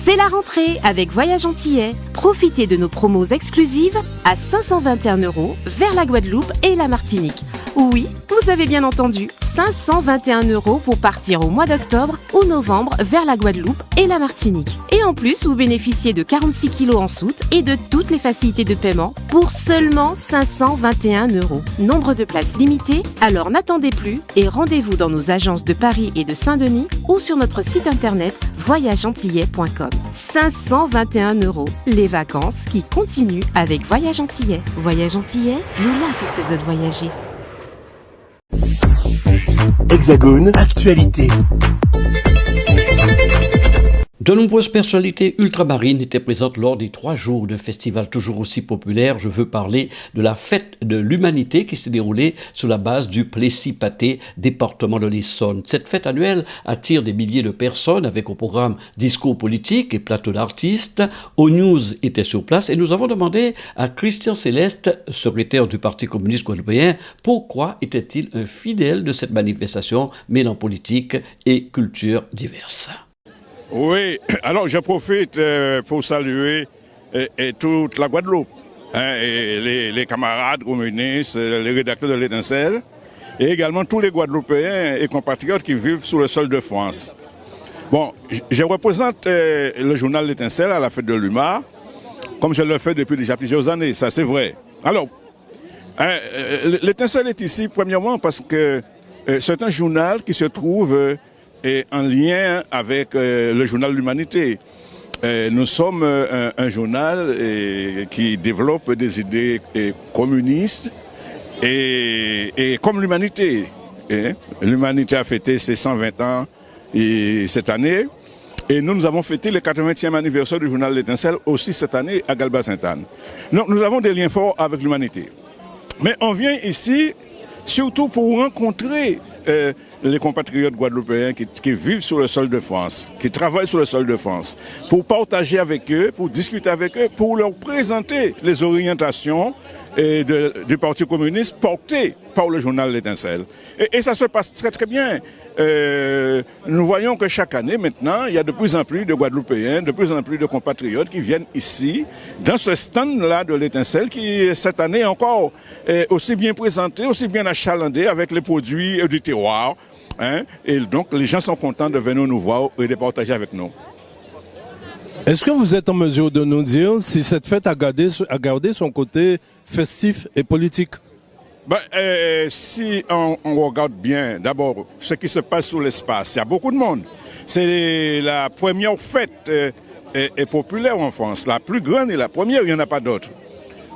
C'est la rentrée avec Voyage Antillais. Profitez de nos promos exclusives à 521 € vers la Guadeloupe et la Martinique. Oui, vous avez bien entendu, 521 € pour partir au mois d'octobre ou novembre vers la Guadeloupe et la Martinique. Et en plus, vous bénéficiez de 46 kilos en soute et de toutes les facilités de paiement pour seulement 521 €. Nombre de places limitées, alors n'attendez plus et rendez-vous dans nos agences de Paris et de Saint-Denis ou sur notre site internet voyageantillais.com. 521 €. Les vacances qui continuent avec Voyage Antillais. Voyage Antillais, nous là pour faire voyager. Hexagone, actualité. De nombreuses personnalités ultramarines étaient présentes lors des 3 jours de festival toujours aussi populaire. Je veux parler de la fête de l'humanité qui s'est déroulée sur la base du Plessis-Pathé, département de l'Essonne. Cette fête annuelle attire des milliers de personnes avec au programme discours politiques et plateau d'artistes. O-News était sur place et nous avons demandé à Christian Céleste, secrétaire du Parti communiste guadeloupéen, pourquoi était-il un fidèle de cette manifestation mêlant politique et culture diverses. Oui, alors je profite pour saluer toute la Guadeloupe, et les camarades communistes, les rédacteurs de l'Étincelle, et également tous les Guadeloupéens et compatriotes qui vivent sur le sol de France. Bon, je représente le journal L'Étincelle à la fête de l'UMA, comme je le fais depuis déjà plusieurs années, ça c'est vrai. Alors, L'Étincelle est ici premièrement parce que c'est un journal qui se trouve en lien avec le journal L'Humanité. Nous sommes un journal qui développe des idées communistes et comme l'Humanité. L'Humanité a fêté ses 120 ans cette année et nous avons fêté le 80e anniversaire du journal L'Étincelle aussi cette année à Galba-Sainte-Anne. Donc nous avons des liens forts avec l'Humanité. Mais on vient ici surtout pour rencontrer les compatriotes guadeloupéens qui vivent sur le sol de France, qui travaillent sur le sol de France, pour partager avec eux, pour discuter avec eux, pour leur présenter les orientations du Parti communiste portées par le journal L'Étincelle. Et ça se passe très très bien. Nous voyons que chaque année maintenant, il y a de plus en plus de Guadeloupéens, de plus en plus de compatriotes qui viennent ici, dans ce stand-là de l'Étincelle, qui cette année encore est aussi bien présenté, aussi bien achalandé avec les produits du terroir. Et donc les gens sont contents de venir nous voir et de partager avec nous. Est-ce que vous êtes en mesure de nous dire si cette fête a gardé son côté festif et politique? Si on regarde bien, d'abord, ce qui se passe sur l'espace, il y a beaucoup de monde. C'est la première fête populaire en France, la plus grande et la première, il n'y en a pas d'autre.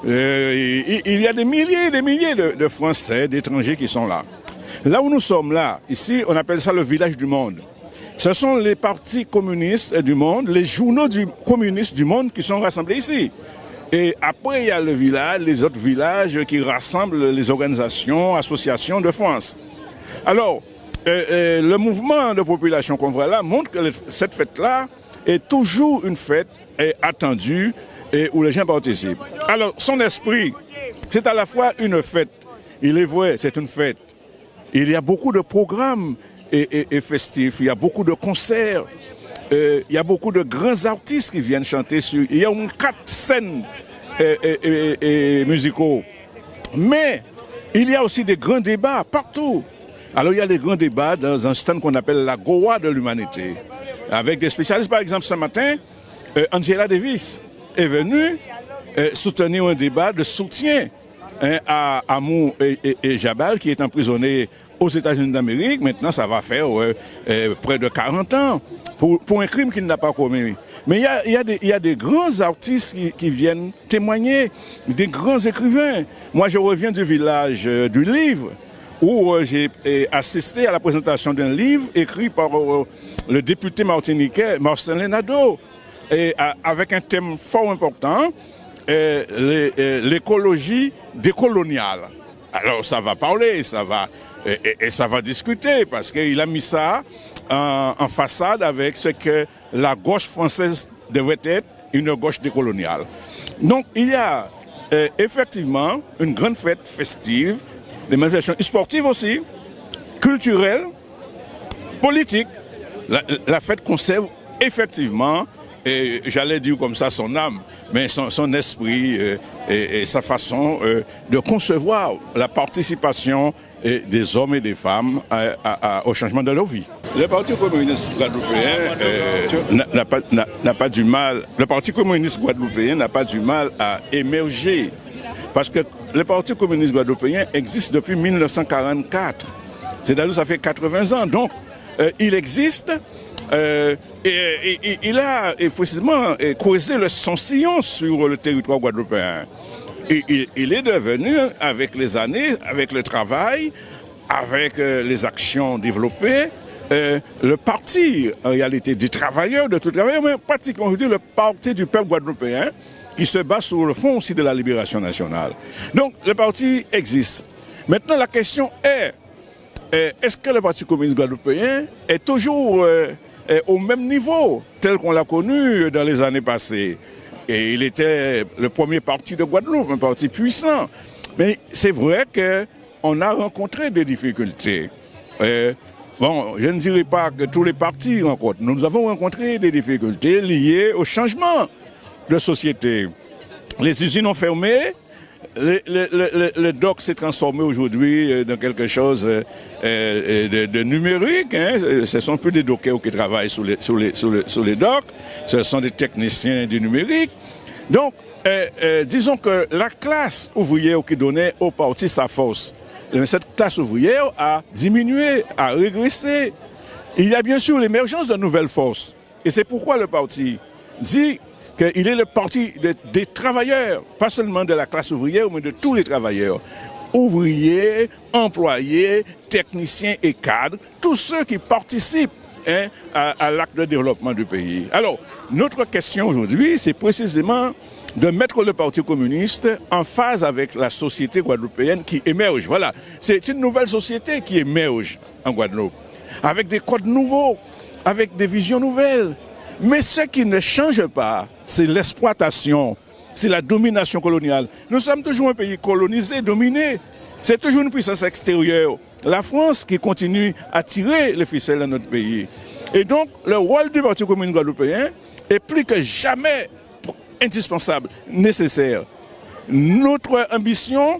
Il y a des milliers et des milliers de Français, d'étrangers qui sont là. Là où nous sommes là, ici, on appelle ça le village du monde. Ce sont les partis communistes du monde, les journaux communistes du monde qui sont rassemblés ici. Et après, il y a le village, les autres villages qui rassemblent les organisations, associations de France. Alors, le mouvement de population qu'on voit là montre que cette fête-là est toujours une fête attendue et où les gens participent. Alors, son esprit, c'est à la fois une fête. Il est vrai, c'est une fête. Il y a beaucoup de programmes et festifs, il y a beaucoup de concerts, il y a beaucoup de grands artistes qui viennent chanter sur... Il y a 4 scènes musicaux. Mais il y a aussi des grands débats partout. Alors il y a des grands débats dans un stand qu'on appelle la Goa de l'Humanité, avec des spécialistes. Par exemple, ce matin, Angela Davis est venue soutenir un débat de soutien à Amou et Jabal, qui est emprisonné aux États-Unis d'Amérique. Maintenant, ça va faire près de 40 ans pour un crime qu'il n'a pas commis. Mais il y a des grands artistes qui viennent témoigner, des grands écrivains. Moi, je reviens du village du livre, où j'ai assisté à la présentation d'un livre écrit par le député martiniquais Marcelin Nadeau, et avec un thème fort important, l'écologie décoloniale. Alors ça va parler, ça va discuter, parce qu'il a mis ça en façade avec ce que la gauche française devrait être, une gauche décoloniale. Donc il y a effectivement une grande fête festive, des manifestations sportives aussi, culturelles, politiques. La fête conserve effectivement et j'allais dire comme ça son âme, mais son esprit et sa façon de concevoir la participation des hommes et des femmes au changement de leur vie. Le Parti communiste guadeloupéen n'a pas du mal. Le Parti communiste guadeloupéen n'a pas du mal à émerger, parce que le Parti communiste guadeloupéen existe depuis 1944. C'est-à-dire ça fait 80 ans. Donc, il existe et il a précisément causé son sillon sur le territoire guadeloupéen. Il est devenu, avec les années, avec le travail, avec les actions développées, le parti, en réalité, des travailleurs, de tous les travailleurs, mais pratiquement aujourd'hui le parti du peuple guadeloupéen, qui se base sur le fond aussi de la libération nationale. Donc, le parti existe. Maintenant, la question est-ce que le Parti communiste guadeloupéen est toujours au même niveau, tel qu'on l'a connu dans les années passées? Et il était le premier parti de Guadeloupe, un parti puissant. Mais c'est vrai qu'on a rencontré des difficultés. Bon, je ne dirais pas que tous les partis rencontrent. Nous avons rencontré des difficultés liées au changement de société. Les usines ont fermé. Le doc s'est transformé aujourd'hui dans quelque chose de numérique. Hein. Ce ne sont plus des dockers qui travaillent sur les docks, ce sont des techniciens du numérique. Donc, disons que la classe ouvrière qui donnait au parti sa force, cette classe ouvrière a diminué, a régressé. Il y a bien sûr l'émergence de nouvelles forces. Et c'est pourquoi le parti dit qu'il est le parti des travailleurs, pas seulement de la classe ouvrière, mais de tous les travailleurs. Ouvriers, employés, techniciens et cadres, tous ceux qui participent à l'acte de développement du pays. Alors, notre question aujourd'hui, c'est précisément de mettre le Parti communiste en phase avec la société guadeloupéenne qui émerge. Voilà, c'est une nouvelle société qui émerge en Guadeloupe, avec des codes nouveaux, avec des visions nouvelles. Mais ce qui ne change pas, c'est l'exploitation, c'est la domination coloniale. Nous sommes toujours un pays colonisé, dominé. C'est toujours une puissance extérieure, la France, qui continue à tirer les ficelles de notre pays. Et donc, le rôle du Parti communiste guadeloupéen est plus que jamais indispensable, nécessaire. Notre ambition,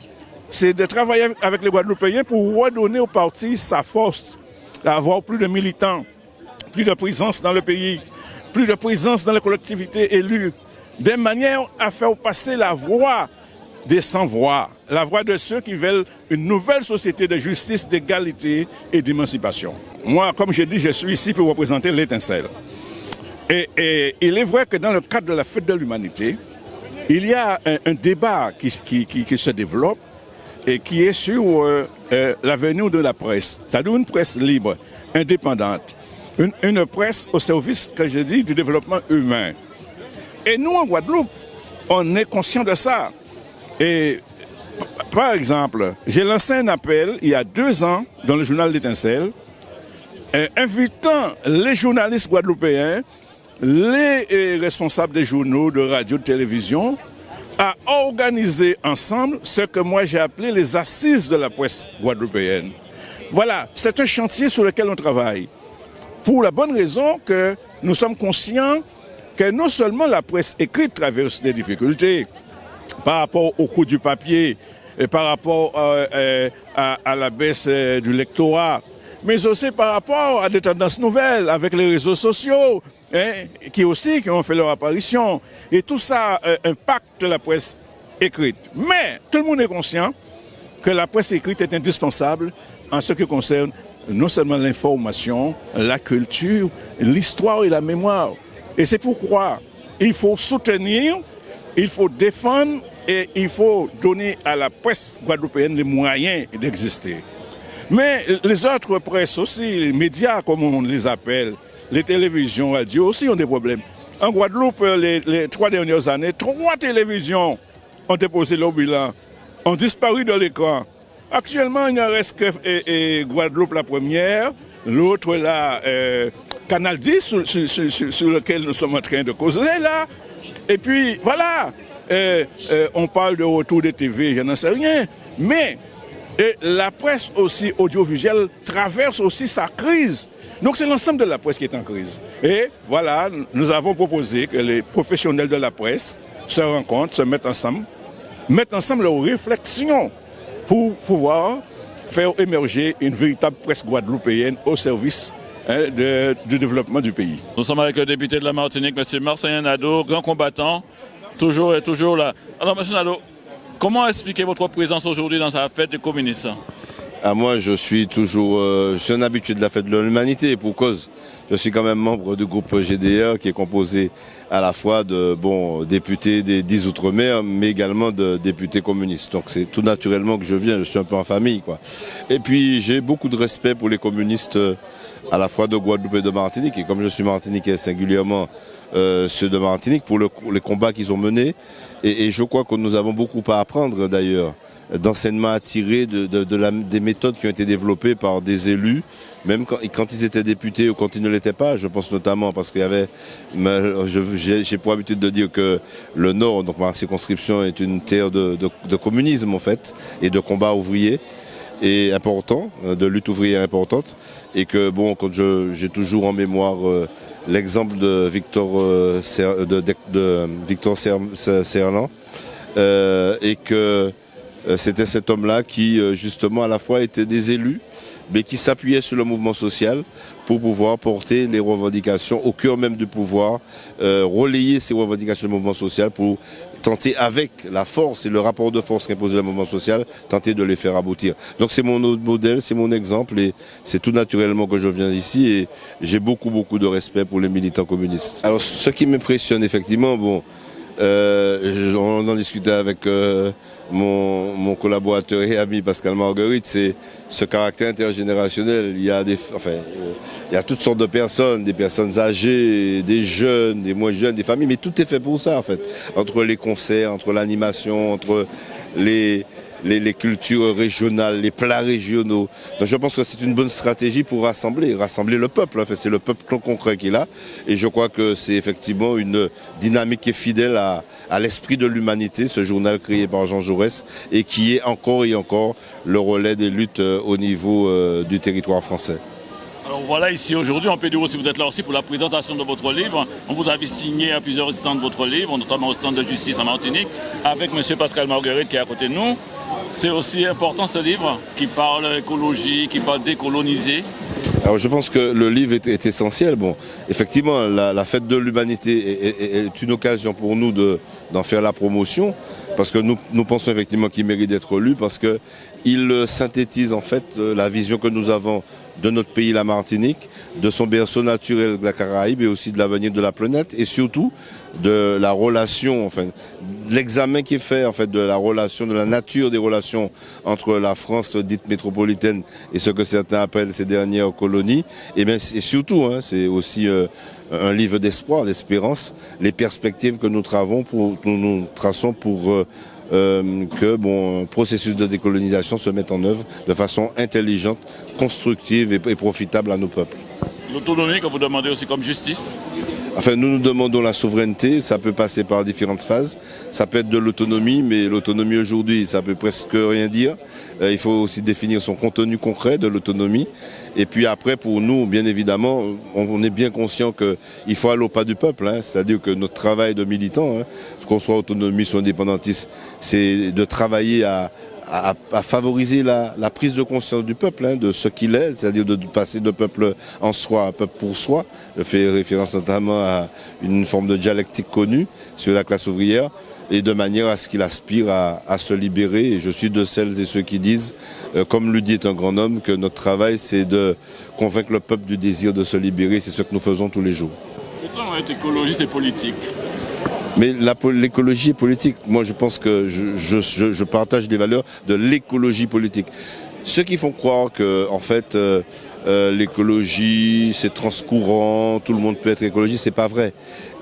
c'est de travailler avec les Guadeloupéens pour redonner au parti sa force, avoir plus de militants, plus de présence dans le pays, plus de présence dans les collectivités élues, de manière à faire passer la voix des sans-voix, la voix de ceux qui veulent une nouvelle société de justice, d'égalité et d'émancipation. Moi, comme j'ai dit, je suis ici pour représenter l'Étincelle. Et il est vrai que dans le cadre de la fête de l'humanité, il y a un débat qui se développe et qui est sur l'avenir de la presse, c'est-à-dire une presse libre, indépendante, une presse au service, que je dis, du développement humain. Et nous, en Guadeloupe, on est conscient de ça. Et par exemple, j'ai lancé un appel il y a 2 ans dans le journal L'Étincelle, invitant les journalistes guadeloupéens, les responsables des journaux, de radio, de télévision, à organiser ensemble ce que moi j'ai appelé les assises de la presse guadeloupéenne. Voilà, c'est un chantier sur lequel on travaille. Pour la bonne raison que nous sommes conscients que non seulement la presse écrite traverse des difficultés par rapport au coût du papier, et par rapport à la baisse du lectorat, mais aussi par rapport à des tendances nouvelles avec les réseaux sociaux, qui ont fait leur apparition. Et tout ça impacte la presse écrite. Mais tout le monde est conscient que la presse écrite est indispensable en ce qui concerne non seulement l'information, la culture, l'histoire et la mémoire. Et c'est pourquoi il faut soutenir, il faut défendre et il faut donner à la presse guadeloupéenne les moyens d'exister. Mais les autres presses aussi, les médias comme on les appelle, les télévisions, radios aussi ont des problèmes. En Guadeloupe, les 3 dernières années, 3 télévisions ont déposé leur bilan, ont disparu de l'écran. Actuellement, il ne reste que Guadeloupe la première, l'autre là, Canal 10 sur lequel nous sommes en train de causer là. Et puis voilà, on parle de retour des TV, je n'en sais rien. Mais Et la presse aussi audiovisuelle traverse aussi sa crise. Donc c'est l'ensemble de la presse qui est en crise. Et voilà, nous avons proposé que les professionnels de la presse se rencontrent, se mettent ensemble leurs réflexions pour pouvoir faire émerger une véritable presse guadeloupéenne au service du développement du pays. Nous sommes avec le député de la Martinique, M. Marcelin Nadeau, grand combattant, toujours là. Alors, M. Nadeau, comment expliquer votre présence aujourd'hui dans la fête des communistes? Moi, je suis un habitué de la fête de l'humanité pour cause. Je suis quand même membre du groupe GDR qui est composé à la fois de députés des 10 Outre-mer, mais également de députés communistes. Donc c'est tout naturellement que je viens, je suis un peu en famille, quoi. Et puis j'ai beaucoup de respect pour les communistes à la fois de Guadeloupe et de Martinique. Et comme je suis martiniquais, singulièrement ceux de Martinique, pour les combats qu'ils ont menés. Et je crois que nous avons beaucoup à apprendre d'ailleurs, d'enseignements à tirer des méthodes qui ont été développées par des élus, même quand ils étaient députés ou quand ils ne l'étaient pas. Je pense notamment parce qu'il y avait, j'ai pour habitude de dire que le Nord, donc ma circonscription, est une terre de communisme en fait, et de combat ouvrier et important, de lutte ouvrière importante, et que quand j'ai toujours en mémoire l'exemple de Victor Serlan, et que c'était cet homme-là qui, justement, à la fois était des élus, mais qui s'appuyait sur le mouvement social pour pouvoir porter les revendications au cœur même du pouvoir, relayer ces revendications du mouvement social pour tenter, avec la force et le rapport de force qu'imposait le mouvement social, tenter de les faire aboutir. Donc c'est mon modèle, c'est mon exemple, et c'est tout naturellement que je viens ici, et j'ai beaucoup de respect pour les militants communistes. Alors ce qui m'impressionne effectivement, on en discutait avec mon collaborateur et ami Pascal Marguerite, c'est ce caractère intergénérationnel. Il y a toutes sortes de personnes, des personnes âgées, des jeunes, des moins jeunes, des familles, mais tout est fait pour ça en fait. Entre les concerts, entre l'animation, entre les cultures régionales, les plats régionaux. Donc je pense que c'est une bonne stratégie pour rassembler le peuple. En fait, c'est le peuple concret qui est là. Et je crois que c'est effectivement une dynamique qui est fidèle à l'esprit de l'humanité, ce journal créé par Jean Jaurès, et qui est encore et encore le relais des luttes au niveau du territoire français. Alors voilà, ici aujourd'hui, on peut dire aussi, vous êtes là aussi pour la présentation de votre livre. On vous avait signé à plusieurs stands de votre livre, notamment au stand de justice en Martinique, avec M. Pascal Marguerite qui est à côté de nous. C'est aussi important ce livre qui parle écologie, qui parle décoloniser. Alors je pense que le livre est essentiel. Effectivement, la fête de l'humanité est une occasion pour nous d'en faire la promotion, parce que nous pensons effectivement qu'il mérite d'être lu, parce qu'il synthétise en fait la vision que nous avons de notre pays, la Martinique, de son berceau naturel, la Caraïbe, et aussi de l'avenir de la planète, et surtout de la relation, l'examen qui est fait en fait de la relation, de la nature des relations entre la France dite métropolitaine et ce que certains appellent ces dernières colonies, et surtout, c'est aussi un livre d'espoir, d'espérance, les perspectives que nous traçons pour que un processus de décolonisation se mette en œuvre de façon intelligente, constructive et profitable à nos peuples. L'autonomie que vous demandez aussi comme justice? Nous demandons la souveraineté, ça peut passer par différentes phases. Ça peut être de l'autonomie, mais l'autonomie aujourd'hui, ça peut presque rien dire. Il faut aussi définir son contenu concret de l'autonomie. Et puis après, pour nous, bien évidemment, on est bien conscient qu'il faut aller au pas du peuple. C'est-à-dire que notre travail de militant, qu'on soit autonomiste ou indépendantiste, c'est de travailler à favoriser la prise de conscience du peuple, de ce qu'il est, c'est-à-dire de passer de peuple en soi à peuple pour soi. Je fais référence notamment à une forme de dialectique connue sur la classe ouvrière, et de manière à ce qu'il aspire à se libérer. Et je suis de celles et ceux qui disent, comme le dit un grand homme, que notre travail c'est de convaincre le peuple du désir de se libérer. C'est ce que nous faisons tous les jours. Pourtant, écologie, c'est politique. Mais l'écologie est politique. Moi, je pense que je partage les valeurs de l'écologie politique. Ceux qui font croire que, en fait, l'écologie, c'est transcourant, tout le monde peut être écologiste, c'est pas vrai.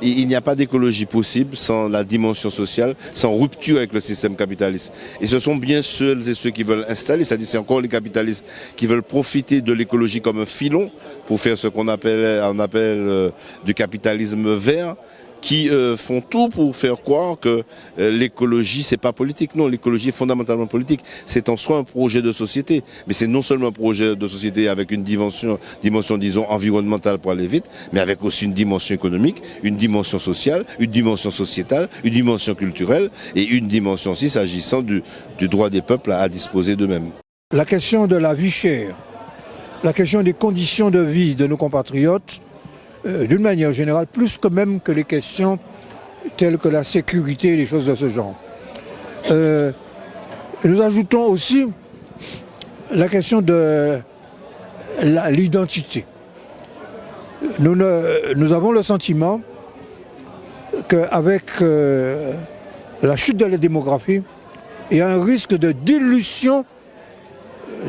Il n'y a pas d'écologie possible sans la dimension sociale, sans rupture avec le système capitaliste. Et ce sont bien celles et ceux qui veulent installer, c'est-à-dire c'est encore les capitalistes qui veulent profiter de l'écologie comme un filon pour faire ce qu'on appelle du capitalisme vert, qui font tout pour faire croire que l'écologie, c'est pas politique. Non, l'écologie est fondamentalement politique. C'est en soi un projet de société. Mais c'est non seulement un projet de société avec une dimension, disons, environnementale pour aller vite, mais avec aussi une dimension économique, une dimension sociale, une dimension sociétale, une dimension culturelle et une dimension aussi s'agissant du droit des peuples à disposer d'eux-mêmes. La question de la vie chère, la question des conditions de vie de nos compatriotes, d'une manière générale, plus que même que les questions telles que la sécurité et les choses de ce genre. Nous ajoutons aussi la question de l'identité. Nous avons le sentiment qu'avec la chute de la démographie, il y a un risque de dilution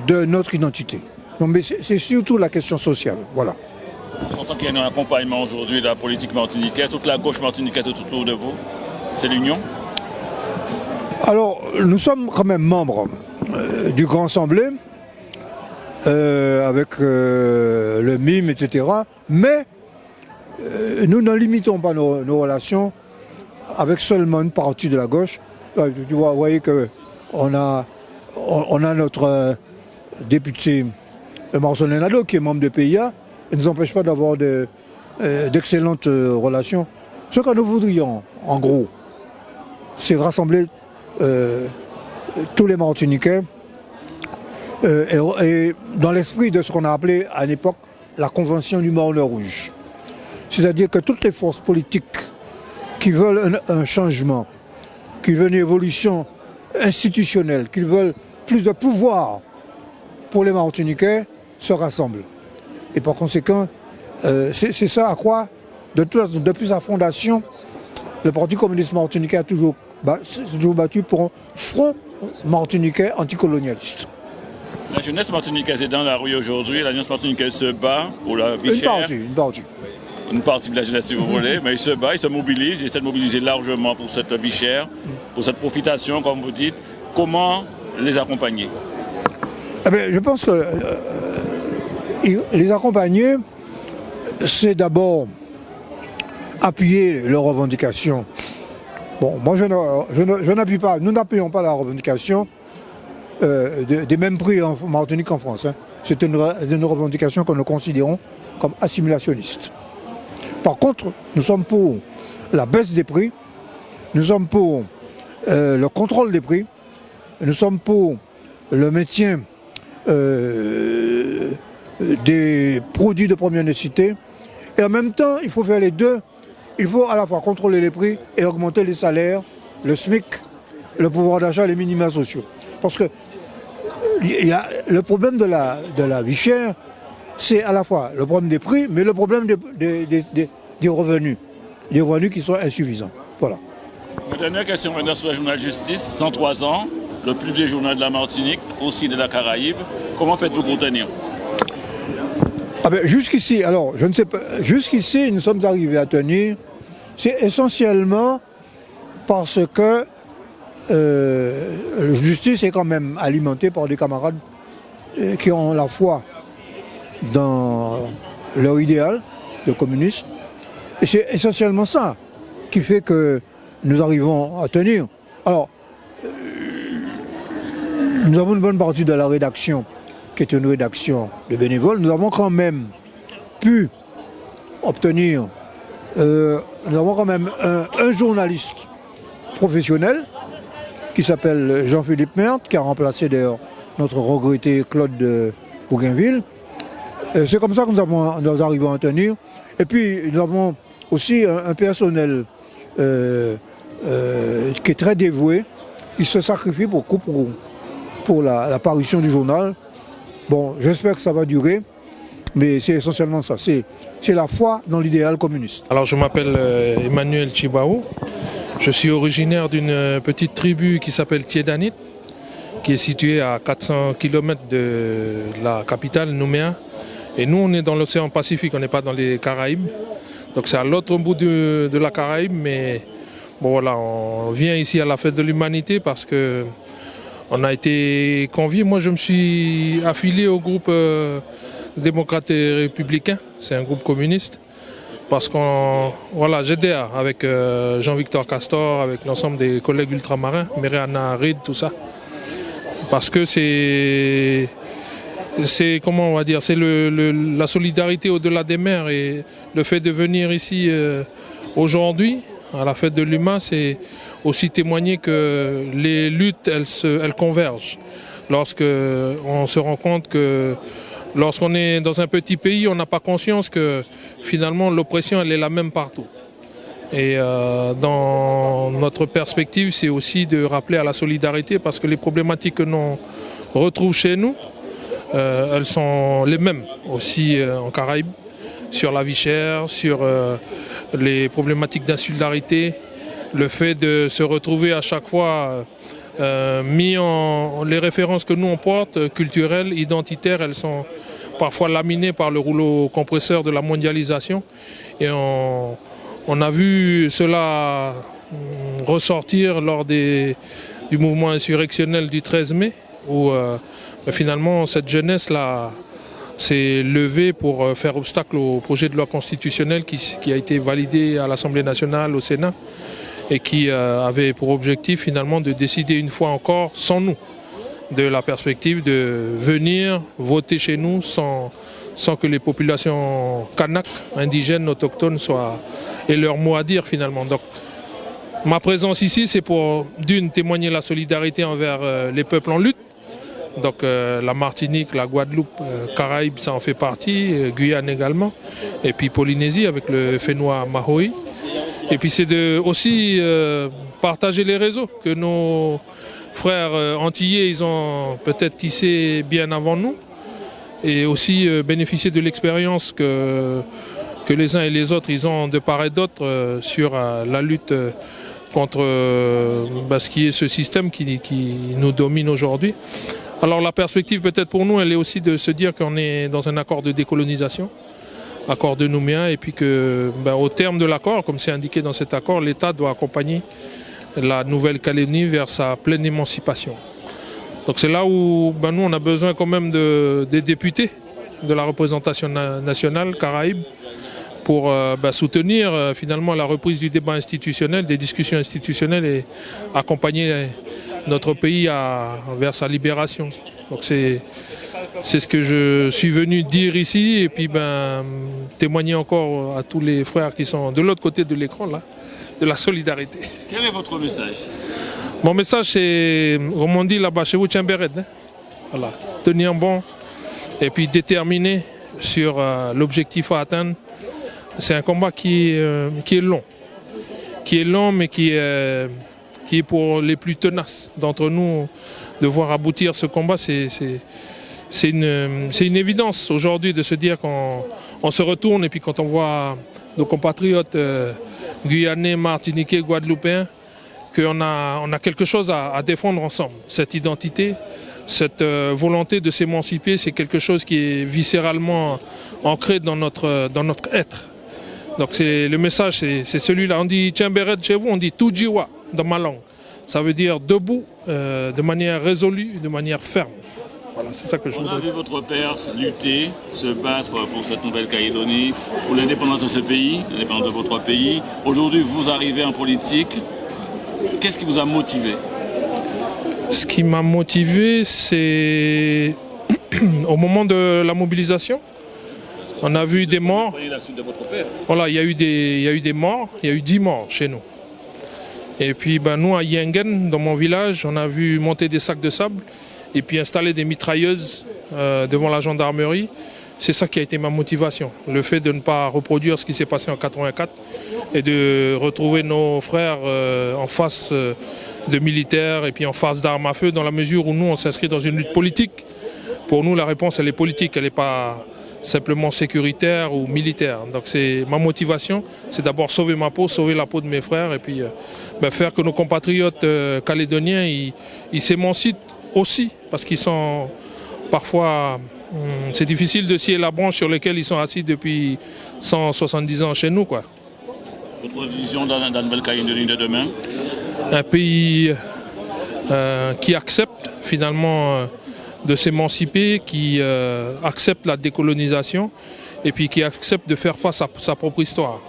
de notre identité. Donc, mais c'est surtout la question sociale. Voilà. On s'entend qu'il y a un accompagnement aujourd'hui de la politique martiniquaise, toute la gauche martiniquaise autour de vous. C'est l'union? Alors, nous sommes quand même membres du Grand Assemblée, avec le MIM, etc. Mais nous ne limitons pas nos relations avec seulement une partie de la gauche. Vous voyez qu'on a notre député Marcelin Nadeau, qui est membre de PIA, et ne nous empêche pas d'avoir d'excellentes relations. Ce que nous voudrions, en gros, c'est rassembler tous les Martiniquais et dans l'esprit de ce qu'on a appelé à l'époque la Convention du Morne Rouge. C'est-à-dire que toutes les forces politiques qui veulent un changement, qui veulent une évolution institutionnelle, qui veulent plus de pouvoir pour les Martiniquais, se rassemblent. Et par conséquent, c'est ça à quoi, depuis sa fondation, le Parti communiste martiniquais a toujours battu pour un front martiniquais anticolonialiste. La jeunesse martiniquaise est dans la rue aujourd'hui, la jeunesse martiniquaise se bat pour la vie chère. Une partie de la jeunesse si vous voulez, mais il se bat, il se mobilise, il essaie de mobiliser largement pour cette vie chère, pour cette profitation, comme vous dites. Comment les accompagner? Je pense que les accompagner, c'est d'abord appuyer leurs revendications. Bon, moi je n'appuie pas, nous n'appuyons pas la revendication des mêmes prix en Martinique qu'en France. Hein. C'est une revendication que nous considérons comme assimilationniste. Par contre, nous sommes pour la baisse des prix, nous sommes pour le contrôle des prix, nous sommes pour le maintien des produits de première nécessité. Et en même temps, il faut faire les deux. Il faut à la fois contrôler les prix et augmenter les salaires, le SMIC, le pouvoir d'achat, les minima sociaux. Parce que le problème de la vie chère, c'est à la fois le problème des prix, mais le problème des revenus. Des revenus qui sont insuffisants. Voilà. Ma dernière question maintenant sur le journal Justice, 103 ans, le plus vieux journal de la Martinique, aussi de la Caraïbe. Comment faites-vous pour tenir? Jusqu'ici, alors, je ne sais pas, jusqu'ici, nous sommes arrivés à tenir. C'est essentiellement parce que Justice est quand même alimentée par des camarades qui ont la foi dans leur idéal de communiste. Et c'est essentiellement ça qui fait que nous arrivons à tenir. Alors, nous avons une bonne partie de la rédaction qui est une rédaction de bénévoles. Nous avons quand même pu obtenir, nous avons quand même un journaliste professionnel qui s'appelle Jean-Philippe Merthe, qui a remplacé d'ailleurs notre regretté Claude Bougainville. C'est comme ça que nous arrivons à tenir. Et puis nous avons aussi un personnel qui est très dévoué. Il se sacrifie beaucoup pour l'apparition du journal. Bon, j'espère que ça va durer, mais c'est essentiellement ça. C'est la foi dans l'idéal communiste. Alors je m'appelle Emmanuel Chibaou. Je suis originaire d'une petite tribu qui s'appelle Tiedanit, qui est située à 400 km de la capitale, Nouméa. Et nous, on est dans l'océan Pacifique, on n'est pas dans les Caraïbes. Donc c'est à l'autre bout de la Caraïbe, mais bon voilà, on vient ici à la fête de l'humanité parce que on a été conviés. Moi, je me suis affilié au groupe démocrate et républicain, c'est un groupe communiste. Parce qu'on, voilà, GDA avec Jean-Victor Castor, avec l'ensemble des collègues ultramarins, Myriana Reid, tout ça. Parce que c'est comment on va dire, c'est la solidarité au-delà des mers et le fait de venir ici aujourd'hui à la fête de l'UMA, c'est aussi témoigner que les luttes elles convergent. Lorsqu'on se rend compte que lorsqu'on est dans un petit pays, on n'a pas conscience que finalement l'oppression elle est la même partout. Et dans notre perspective, c'est aussi de rappeler à la solidarité parce que les problématiques que l'on retrouve chez nous, elles sont les mêmes aussi en Caraïbes, sur la vie chère, sur les problématiques d'insularité, le fait de se retrouver à chaque fois mis en les références que nous on porte, culturelles, identitaires, elles sont parfois laminées par le rouleau compresseur de la mondialisation. Et on a vu cela ressortir lors du mouvement insurrectionnel du 13 mai, où finalement cette jeunesse-là s'est levée pour faire obstacle au projet de loi constitutionnelle qui a été validé à l'Assemblée nationale, au Sénat, et qui avait pour objectif finalement de décider une fois encore, sans nous, de la perspective de venir voter chez nous sans que les populations kanak, indigènes, autochtones aient leur mot à dire finalement. Donc, ma présence ici, c'est pour, d'une, témoigner la solidarité envers les peuples en lutte. Donc la Martinique, la Guadeloupe, Caraïbes, ça en fait partie, Guyane également. Et puis Polynésie avec le Fénois Mahoï. Et puis c'est de aussi partager les réseaux que nos frères antillais, ils ont peut-être tissé bien avant nous. Et aussi bénéficier de l'expérience que les uns et les autres, ils ont de part et d'autre sur la lutte contre ce qui est ce système qui nous domine aujourd'hui. Alors la perspective peut-être pour nous, elle est aussi de se dire qu'on est dans un accord de décolonisation, accord de Nouméa, et puis que au terme de l'accord, comme c'est indiqué dans cet accord, l'État doit accompagner la Nouvelle-Calédonie vers sa pleine émancipation. Donc c'est là où nous on a besoin quand même des députés de la représentation nationale Caraïbes pour soutenir finalement la reprise du débat institutionnel, des discussions institutionnelles et accompagner notre pays vers sa libération. Donc c'est ce que je suis venu dire ici et puis témoigner encore à tous les frères qui sont de l'autre côté de l'écran là, de la solidarité. Quel est votre message? Mon message c'est, comme on dit là-bas chez vous, Tchamberet. Voilà, tenir bon et puis déterminé sur l'objectif à atteindre. C'est un combat qui est long. Qui est long mais qui est pour les plus tenaces d'entre nous de voir aboutir ce combat. C'est une évidence aujourd'hui de se dire qu'on se retourne et puis quand on voit nos compatriotes guyanais, martiniquais, guadeloupéens, qu'on a quelque chose à défendre ensemble. Cette identité, cette volonté de s'émanciper, c'est quelque chose qui est viscéralement ancré dans notre être. Donc le message, c'est celui-là. On dit Tchamberet chez vous, on dit Tujiwa dans ma langue. Ça veut dire debout, de manière résolue, de manière ferme. Voilà, c'est ça que je voudrais dire. On a vu votre père lutter, se battre pour cette Nouvelle-Calédonie, pour l'indépendance de ce pays, l'indépendance de votre pays. Aujourd'hui, vous arrivez en politique. Qu'est-ce qui vous a motivé? Ce qui m'a motivé, c'est au moment de la mobilisation. On a vu des morts. La suite de votre père. Voilà, il y a eu des morts. Il y a eu 10 morts chez nous. Et puis nous, à Yengen, dans mon village, on a vu monter des sacs de sable et puis installer des mitrailleuses devant la gendarmerie. C'est ça qui a été ma motivation. Le fait de ne pas reproduire ce qui s'est passé en 84 et de retrouver nos frères en face de militaires et puis en face d'armes à feu dans la mesure où nous, on s'inscrit dans une lutte politique. Pour nous, la réponse, elle est politique, elle n'est pas simplement sécuritaire ou militaire. Donc c'est ma motivation, c'est d'abord sauver ma peau, sauver la peau de mes frères et puis faire que nos compatriotes calédoniens ils s'émancipent aussi parce qu'ils sont parfois c'est difficile de scier la branche sur laquelle ils sont assis depuis 170 ans chez nous quoi. Votre vision dans la Nouvelle-Calédonie de demain? Un pays qui accepte finalement de s'émanciper, qui accepte la décolonisation et puis qui accepte de faire face à sa propre histoire,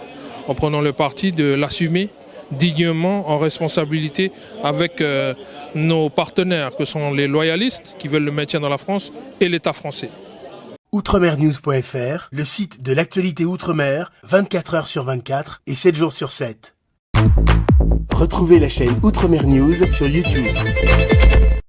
en prenant le parti de l'assumer dignement, en responsabilité avec nos partenaires que sont les loyalistes qui veulent le maintien dans la France et l'État français. Outremernews.fr, le site de l'actualité outre-mer, 24 heures sur 24 et 7 jours sur 7. Retrouvez la chaîne Outremer News sur YouTube.